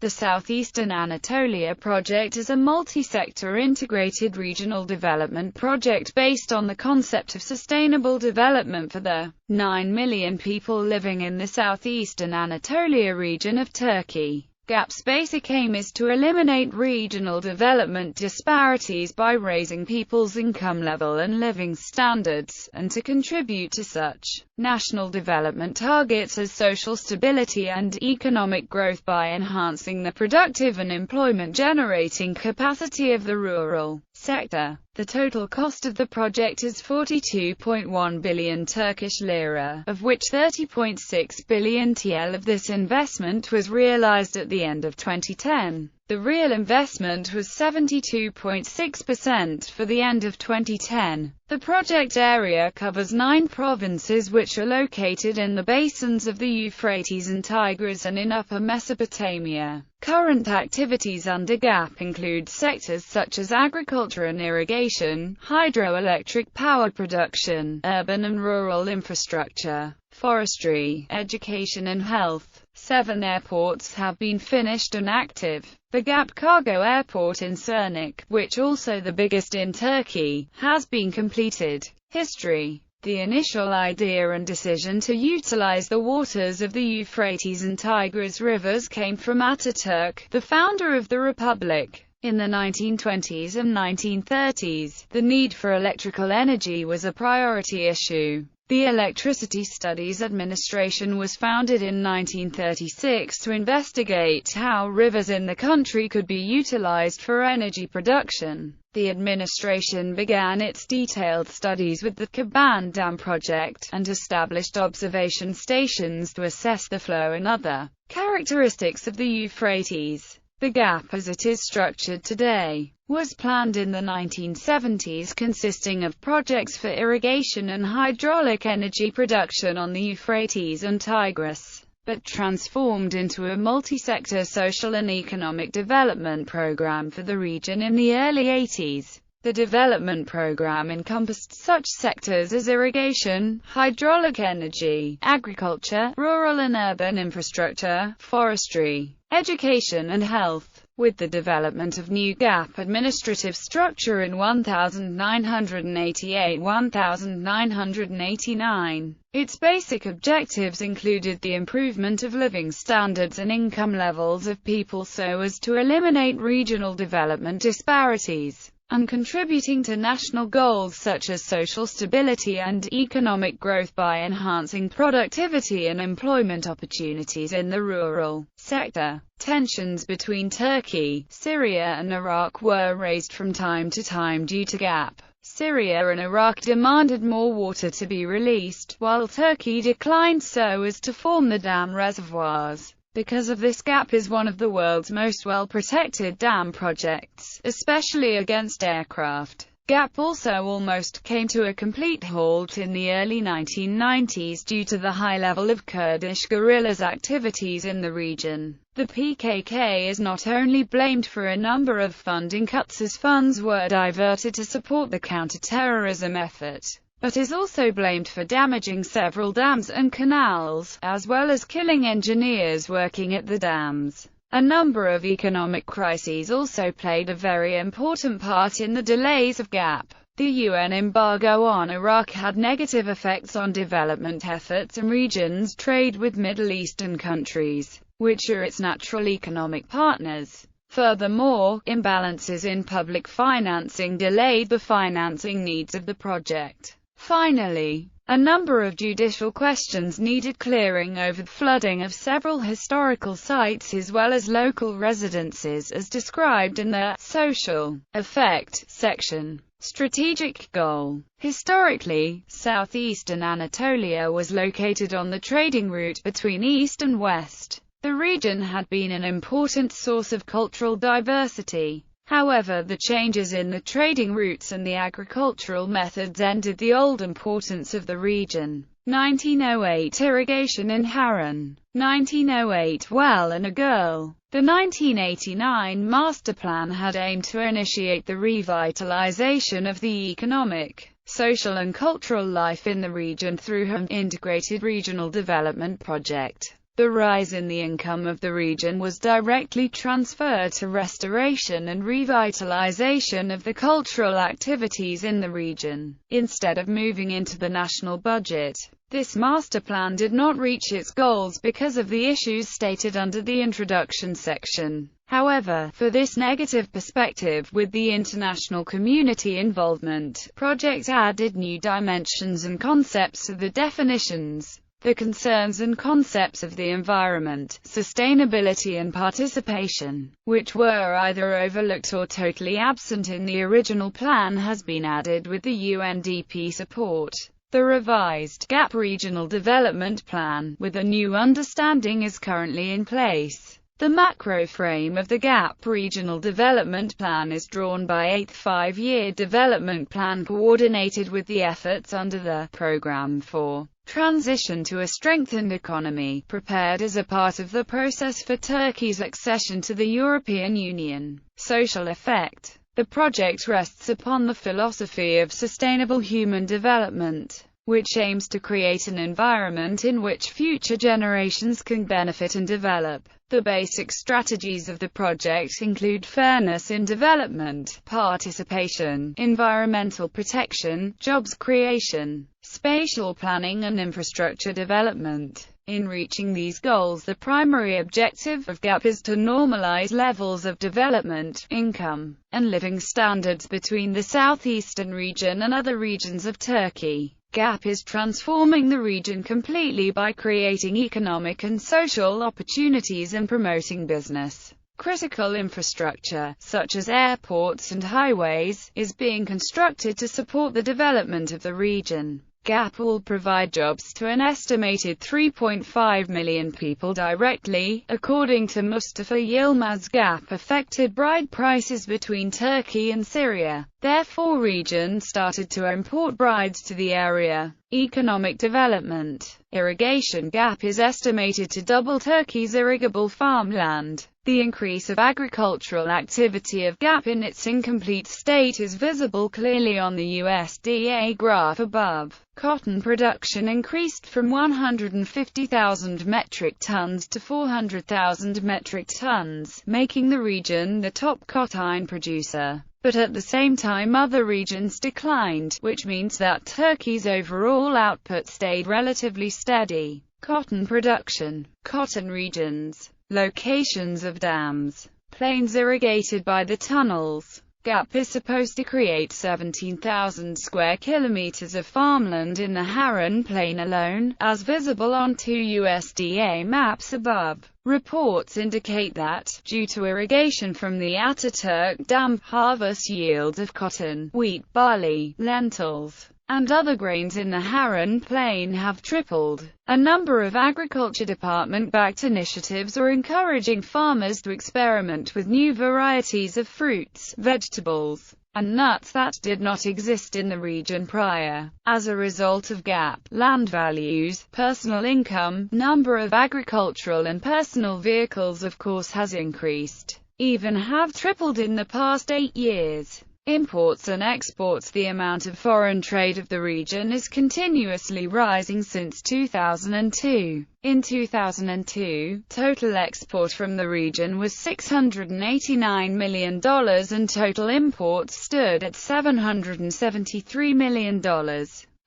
The Southeastern Anatolia project is a multi-sector integrated regional development project based on the concept of sustainable development for the 9 million people living in the Southeastern Anatolia region of Turkey. GAP's basic aim is to eliminate regional development disparities by raising people's income level and living standards, and to contribute to such national development targets as social stability and economic growth by enhancing the productive and employment-generating capacity of the rural sector. The total cost of the project is 42.1 billion Turkish lira, of which 30.6 billion TL of this investment was realized at the end of 2010. The real investment was 72.6% for the end of 2010. The project area covers 9 provinces which are located in the basins of the Euphrates and Tigris and in Upper Mesopotamia. Current activities under GAP include sectors such as agriculture and irrigation, hydroelectric power production, urban and rural infrastructure, forestry, education and health. 7 airports have been finished and active. The GAP cargo airport in Sirnak, which also the biggest in Turkey, has been completed. History. The initial idea and decision to utilize the waters of the Euphrates and Tigris rivers came from Ataturk, the founder of the Republic. In the 1920s and 1930s, the need for electrical energy was a priority issue. The Electricity Studies Administration was founded in 1936 to investigate how rivers in the country could be utilized for energy production. The administration began its detailed studies with the Kaban Dam project, and established observation stations to assess the flow and other characteristics of the Euphrates. The GAP as it is structured today was planned in the 1970s, consisting of projects for irrigation and hydraulic energy production on the Euphrates and Tigris, but transformed into a multi-sector social and economic development program for the region in the early 80s. The development program encompassed such sectors as irrigation, hydraulic energy, agriculture, rural and urban infrastructure, forestry, education and health. With the development of new GAP administrative structure in 1988–1989, its basic objectives included the improvement of living standards and income levels of people so as to eliminate regional development disparities, and contributing to national goals such as social stability and economic growth by enhancing productivity and employment opportunities in the rural sector. Tensions between Turkey, Syria and Iraq were raised from time to time due to GAP. Syria and Iraq demanded more water to be released, while Turkey declined so as to form the dam reservoirs. Because of this, GAP is one of the world's most well-protected dam projects, especially against aircraft. GAP also almost came to a complete halt in the early 1990s due to the high level of Kurdish guerrillas activities in the region. The PKK is not only blamed for a number of funding cuts as funds were diverted to support the counter-terrorism effort, but is also blamed for damaging several dams and canals, as well as killing engineers working at the dams. A number of economic crises also played a very important part in the delays of GAP. The UN embargo on Iraq had negative effects on development efforts and regions' trade with Middle Eastern countries, which are its natural economic partners. Furthermore, imbalances in public financing delayed the financing needs of the project. Finally, a number of judicial questions needed clearing over the flooding of several historical sites as well as local residences as described in the social effect section. Strategic goal. Historically, Southeastern Anatolia was located on the trading route between East and West. The region had been an important source of cultural diversity. However, the changes in the trading routes and the agricultural methods ended the old importance of the region. 1908 Irrigation in Harran. 1908 Well and a Girl. The 1989 Master Plan had aimed to initiate the revitalization of the economic, social and cultural life in the region through an integrated regional development project. The rise in the income of the region was directly transferred to restoration and revitalization of the cultural activities in the region, instead of moving into the national budget. This master plan did not reach its goals because of the issues stated under the introduction section. However, for this negative perspective with the international community involvement, project added new dimensions and concepts to the definitions, the concerns and concepts of the environment, sustainability and participation, which were either overlooked or totally absent in the original plan, has been added with the UNDP support. The revised GAP Regional Development Plan, with a new understanding, is currently in place. The macro frame of the GAP Regional Development Plan is drawn by 8th Five-Year Development Plan, coordinated with the efforts under the Programme for Transition to a Strengthened Economy, prepared as a part of the process for Turkey's accession to the European Union. Social effect. The project rests upon the philosophy of sustainable human development, which aims to create an environment in which future generations can benefit and develop. The basic strategies of the project include fairness in development, participation, environmental protection, jobs creation, spatial planning and infrastructure development. In reaching these goals, the primary objective of GAP is to normalize levels of development, income, and living standards between the southeastern region and other regions of Turkey. GAP is transforming the region completely by creating economic and social opportunities and promoting business. Critical infrastructure, such as airports and highways, is being constructed to support the development of the region. GAP will provide jobs to an estimated 3.5 million people directly, according to Mustafa Yilmaz. GAP affected bride prices between Turkey and Syria. Therefore, region started to import brides to the area. Economic development. Irrigation. GAP is estimated to double Turkey's irrigable farmland. The increase of agricultural activity of GAP in its incomplete state is visible clearly on the USDA graph above. Cotton production increased from 150,000 metric tons to 400,000 metric tons, making the region the top cotton producer. But at the same time other regions declined, which means that Turkey's overall output stayed relatively steady. Cotton production. Cotton regions. Locations of dams. Plains irrigated by the tunnels. GAP is supposed to create 17,000 square kilometers of farmland in the Harran Plain alone, as visible on two USDA maps above. Reports indicate that, due to irrigation from the Ataturk Dam, harvest yields of cotton, wheat, barley, lentils, and other grains in the Harran Plain have tripled. A number of Agriculture Department-backed initiatives are encouraging farmers to experiment with new varieties of fruits, vegetables, and nuts that did not exist in the region prior. As a result of GAP, land values, personal income, number of agricultural and personal vehicles of course has increased, even have tripled in the past 8 years. Imports and exports. The amount of foreign trade of the region is continuously rising since 2002. In 2002, total export from the region was $689 million and total imports stood at $773 million.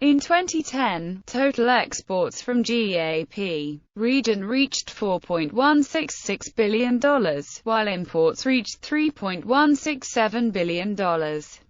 In 2010, total exports from GAP region reached $4.166 billion, while imports reached $3.167 billion.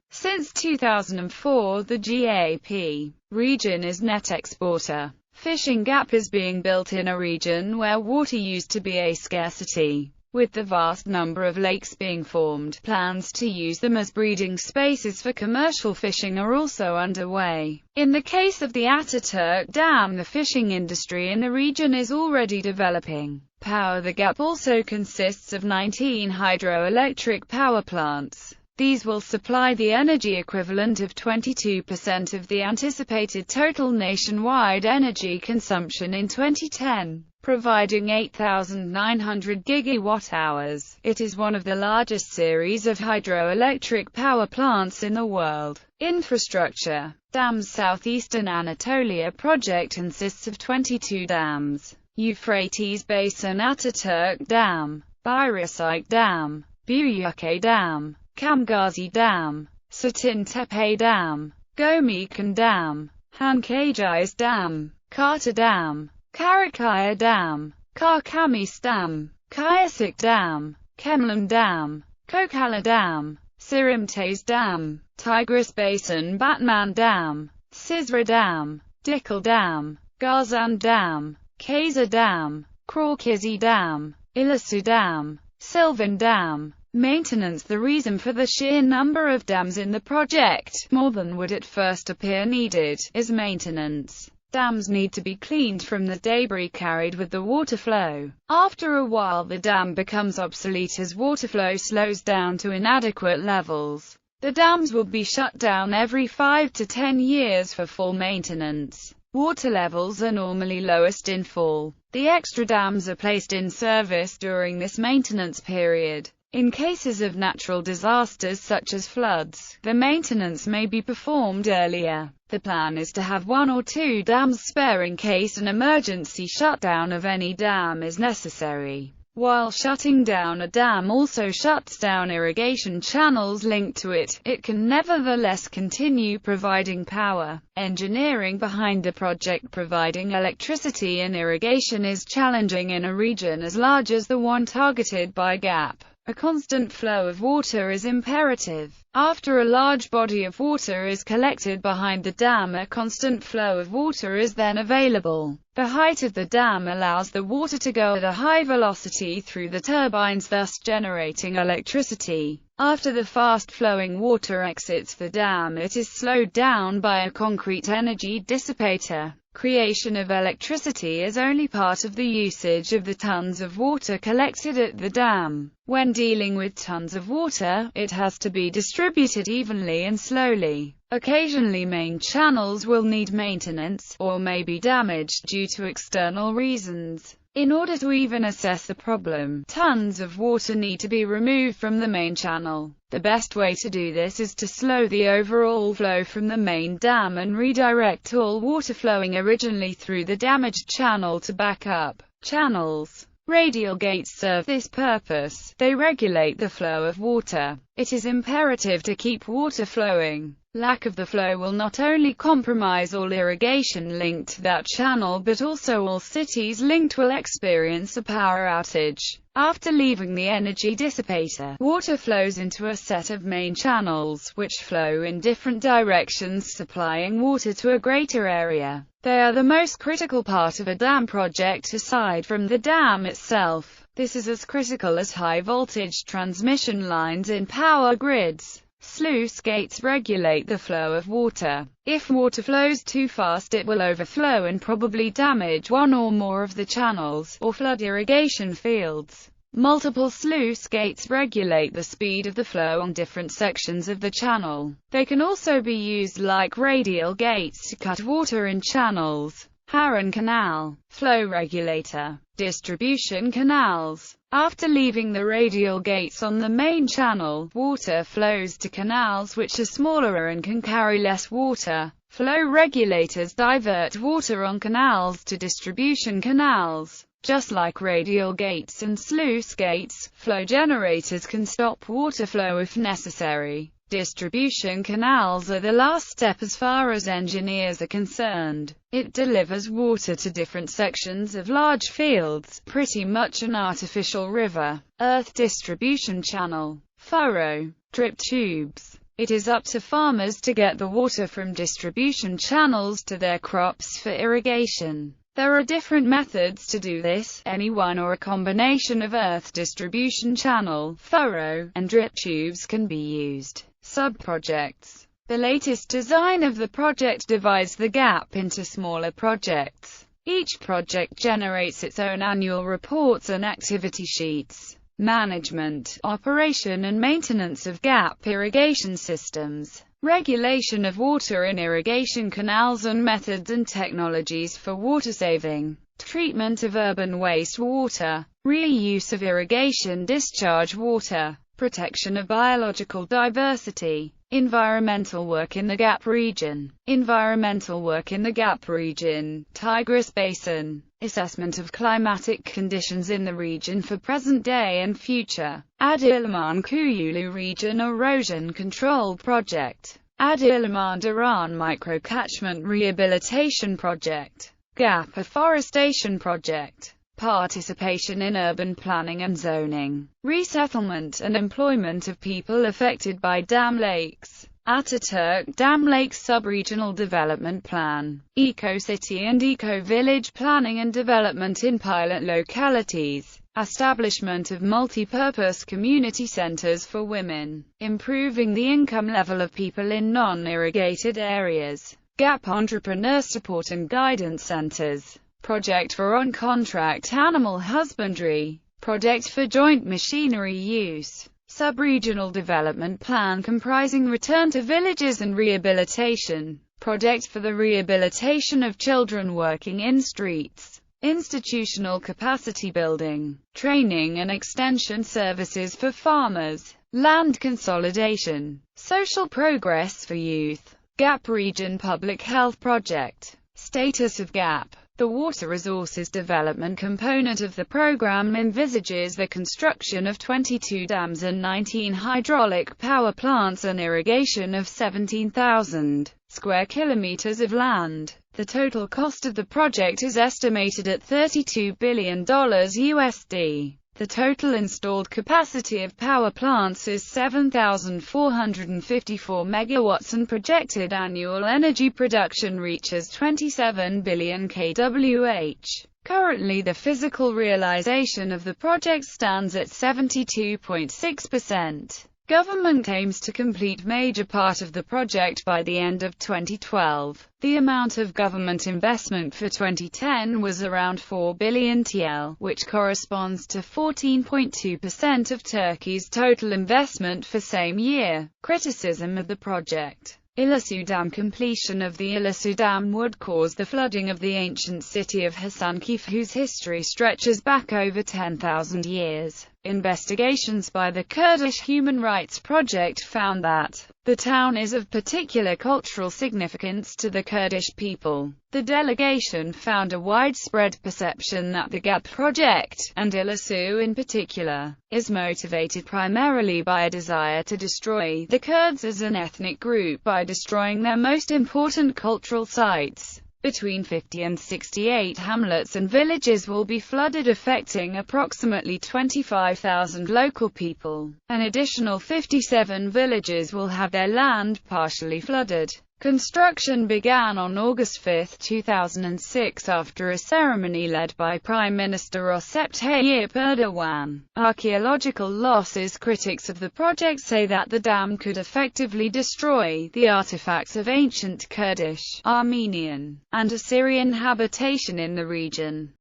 Since 2004, the GAP region is net exporter. Fishing GAP is being built in a region where water used to be a scarcity. With the vast number of lakes being formed, plans to use them as breeding spaces for commercial fishing are also underway. In the case of the Ataturk Dam, the fishing industry in the region is already developing. Power. The GAP also consists of 19 hydroelectric power plants. These will supply the energy equivalent of 22% of the anticipated total nationwide energy consumption in 2010. Providing 8,900 gigawatt-hours. It is one of the largest series of hydroelectric power plants in the world. Infrastructure. Dams. Southeastern Anatolia project consists of 22 dams. Euphrates Basin Ataturk Dam, Birisite Dam, Büyükay Dam, Kamgazi Dam, Satintepe Dam, Gomekan Dam, Hankaycı Dam, Kaygtr Dam, Karakaya Dam, Karkamis Dam, Kayasik Dam, Kemlem Dam, Kokala Dam, Sirimtes Dam, Tigris Basin Batman Dam, Sizra Dam, Dikil Dam, Garzan Dam, Kaygtr Dam, Krawkizi Dam, Ilasu Dam, Sylvan Dam. Maintenance. The reason for the sheer number of dams in the project, more than would at first appear needed, is maintenance. Dams need to be cleaned from the debris carried with the water flow. After a while the dam becomes obsolete as water flow slows down to inadequate levels. The dams will be shut down every 5 to 10 years for full maintenance. Water levels are normally lowest in fall. The extra dams are placed in service during this maintenance period. In cases of natural disasters such as floods, the maintenance may be performed earlier. The plan is to have 1 or 2 dams spare in case an emergency shutdown of any dam is necessary. While shutting down a dam also shuts down irrigation channels linked to it, it can nevertheless continue providing power. Engineering behind the project. Providing electricity and irrigation is challenging in a region as large as the one targeted by GAP. A constant flow of water is imperative. After a large body of water is collected behind the dam, a constant flow of water is then available. The height of the dam allows the water to go at a high velocity through the turbines, thus generating electricity. After the fast-flowing water exits the dam, it is slowed down by a concrete energy dissipator. Creation of electricity is only part of the usage of the tons of water collected at the dam. When dealing with tons of water, it has to be distributed evenly and slowly. Occasionally main channels will need maintenance, or may be damaged due to external reasons. In order to even assess the problem, tons of water need to be removed from the main channel. The best way to do this is to slow the overall flow from the main dam and redirect all water flowing originally through the damaged channel to backup channels. Radial gates serve this purpose. They regulate the flow of water. It is imperative to keep water flowing. Lack of the flow will not only compromise all irrigation linked to that channel, but also all cities linked will experience a power outage. After leaving the energy dissipator, water flows into a set of main channels, which flow in different directions, supplying water to a greater area. They are the most critical part of a dam project aside from the dam itself. This is as critical as high-voltage transmission lines in power grids. Sluice gates regulate the flow of water. If water flows too fast, it will overflow and probably damage one or more of the channels, or flood irrigation fields. Multiple sluice gates regulate the speed of the flow on different sections of the channel. They can also be used like radial gates to cut water in channels. Harran Canal. Flow regulator. Distribution canals. After leaving the radial gates on the main channel, water flows to canals which are smaller and can carry less water. Flow regulators divert water on canals to distribution canals. Just like radial gates and sluice gates, flow generators can stop water flow if necessary. Distribution canals are the last step as far as engineers are concerned. It delivers water to different sections of large fields, pretty much an artificial river. Earth distribution channel. Furrow. Drip tubes. It is up to farmers to get the water from distribution channels to their crops for irrigation. There are different methods to do this. Any one or a combination of earth distribution channel, furrow, and drip tubes can be used. Sub-projects. The latest design of the project divides the GAP into smaller projects. Each project generates its own annual reports and activity sheets. Management, operation and maintenance of GAP irrigation systems. Regulation of water in irrigation canals and methods and technologies for water saving. Treatment of urban wastewater. Reuse of irrigation discharge water. Protection of biological diversity. Environmental work in the Gap region. Environmental work in the Gap region, Tigris Basin. Assessment of climatic conditions in the region for present day and future. Adilaman Kuyulu Region Erosion Control Project. Adilaman Daran Microcatchment Rehabilitation Project. Gap Afforestation Project. Participation in urban planning and zoning. Resettlement and employment of people affected by dam lakes. Ataturk Dam Lake Sub-Regional Development Plan. Eco-City and Eco-Village Planning and Development in Pilot Localities. Establishment of multi-purpose community centers for women. Improving the income level of people in non-irrigated areas. Gap Entrepreneur Support and Guidance Centers. Project for on-contract animal husbandry. Project for joint machinery use. Sub-regional development plan comprising return to villages and rehabilitation. Project for the rehabilitation of children working in streets. Institutional capacity building. Training and extension services for farmers. Land consolidation. Social progress for youth. Gap Region Public Health Project. Status of Gap. The water resources development component of the program envisages the construction of 22 dams and 19 hydraulic power plants and irrigation of 17,000 square kilometers of land. The total cost of the project is estimated at $32 billion USD. The total installed capacity of power plants is 7,454 megawatts and projected annual energy production reaches 27 billion kWh. Currently, the physical realization of the project stands at 72.6%. Government aims to complete major part of the project by the end of 2012. The amount of government investment for 2010 was around 4 billion TL, which corresponds to 14.2% of Turkey's total investment for same year. Criticism of the project. Ilasu Dam. Completion of the Ilasu Dam would cause the flooding of the ancient city of Hasankeyf, whose history stretches back over 10,000 years. Investigations by the Kurdish Human Rights Project found that the town is of particular cultural significance to the Kurdish people. The delegation found a widespread perception that the GAP project, and Ilasu in particular, is motivated primarily by a desire to destroy the Kurds as an ethnic group by destroying their most important cultural sites. Between 50 and 68 hamlets and villages will be flooded, affecting approximately 25,000 local people. An additional 57 villages will have their land partially flooded. Construction began on August 5, 2006 after a ceremony led by Prime Minister Recep Tayyip Erdogan. Archaeological losses. Critics of the project say that the dam could effectively destroy the artifacts of ancient Kurdish, Armenian, and Assyrian habitation in the region.